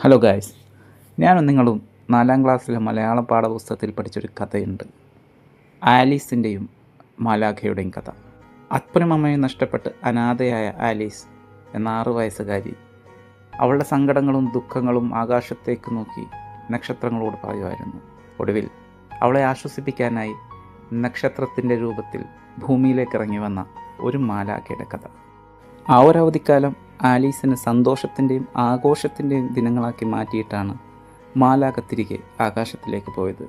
Hello guys, ഞാനും നിങ്ങളും 4ാം ക്ലാസ്സിലെ മലയാളം പാഠപുസ്തകത്തിൽ പഠിച്ചൊരു കഥയുണ്ട്. ആലീസിൻ്റെയും മാലാഖയുടെയും കഥ. അപ്പനും അമ്മയും നഷ്ടപ്പെട്ട് അനാഥയായ ആലീസ് എന്ന 6 വയസ്സുകാരി അവളുടെ സങ്കടങ്ങളും ദുഃഖങ്ങളും ആകാശത്തേക്ക് നോക്കി നക്ഷത്രങ്ങളോട് പറയുമായിരുന്നു. ഒടുവിൽ അവളെ ആശ്വസിപ്പിക്കാനായി നക്ഷത്രത്തിൻ്റെ രൂപത്തിൽ ഭൂമിയിലേക്ക് ഇറങ്ങി വന്ന ഒരു മാലാഖയുടെ കഥ. ആ ഒരു അവധിക്കാലം ആലീസിന് സന്തോഷത്തിൻ്റെയും ആഘോഷത്തിൻ്റെയും ദിനങ്ങളാക്കി മാറ്റിയിട്ടാണ് മാലാഖ തിരികെ ആകാശത്തിലേക്ക് പോയത്.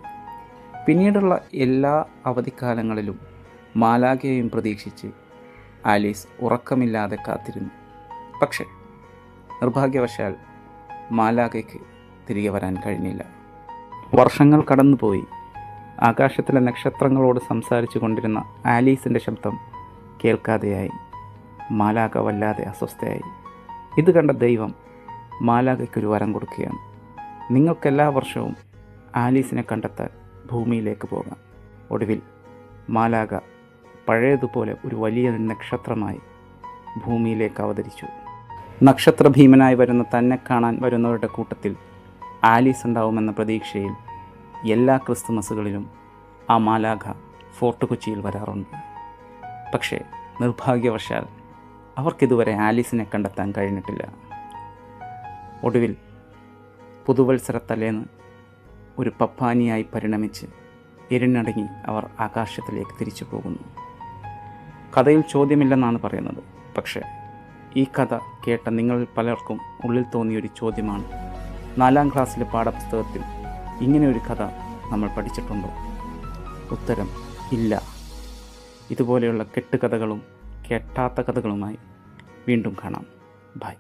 പിന്നീടുള്ള എല്ലാ അവധിക്കാലങ്ങളിലും മാലാഖയെയും പ്രതീക്ഷിച്ച് ആലീസ് ഉറക്കമില്ലാതെ കാത്തിരുന്നു. പക്ഷേ നിർഭാഗ്യവശാൽ മാലാഖയ്ക്ക് തിരികെ വരാൻ കഴിഞ്ഞില്ല. വർഷങ്ങൾ കടന്നുപോയി. ആകാശത്തിലെ നക്ഷത്രങ്ങളോട് സംസാരിച്ചു കൊണ്ടിരുന്ന ആലീസിൻ്റെ ശബ്ദം കേൾക്കാതെയായി. മാലാഖ വല്ലാതെ അസ്വസ്ഥയായി. ഇത് കണ്ട ദൈവം മാലാഖയ്ക്കൊരു വരം കൊടുക്കുകയാണ്. നിങ്ങൾക്കെല്ലാ വർഷവും ആലീസിനെ കണ്ടെത്താൻ ഭൂമിയിലേക്ക് പോകാം. ഒടുവിൽ മാലാഖ പഴയതുപോലെ ഒരു വലിയ നക്ഷത്രമായി ഭൂമിയിലേക്ക് അവതരിച്ചു. നക്ഷത്രഭീമനായി വരുന്ന തന്നെ കാണാൻ വരുന്നവരുടെ കൂട്ടത്തിൽ ആലീസ് ഉണ്ടാവുമെന്ന പ്രതീക്ഷയിൽ എല്ലാ ക്രിസ്തുമസുകളിലും ആ മാലാഖ ഫോർട്ട് കൊച്ചിയിൽ വരാറുണ്ട്. പക്ഷേ നിർഭാഗ്യവശാൽ അവർക്കിതുവരെ ആലീസിനെ കണ്ടെത്താൻ കഴിഞ്ഞിട്ടില്ല. ഒടുവിൽ പുതുവത്സരത്തലേന്ന് ഒരു പപ്പാനിയായി പരിണമിച്ച് എരിഞ്ഞടങ്ങി അവർ ആകാശത്തിലേക്ക് തിരിച്ചു പോകുന്നു. കഥയിൽ ചോദ്യമില്ലെന്നാണ് പറയുന്നത്. പക്ഷേ ഈ കഥ കേട്ട നിങ്ങളിൽ പലർക്കും ഉള്ളിൽ തോന്നിയൊരു ചോദ്യമാണ്: 4ാം ക്ലാസ്സിലെ പാഠപുസ്തകത്തിൽ ഇങ്ങനെയൊരു കഥ നമ്മൾ പഠിച്ചിട്ടുണ്ടോ? ഉത്തരം ഇല്ല. ഇതുപോലെയുള്ള കെട്ടുകഥകളും കെട്ടാത്ത കഥകളുമായി വീണ്ടും കാണാം. ബൈ.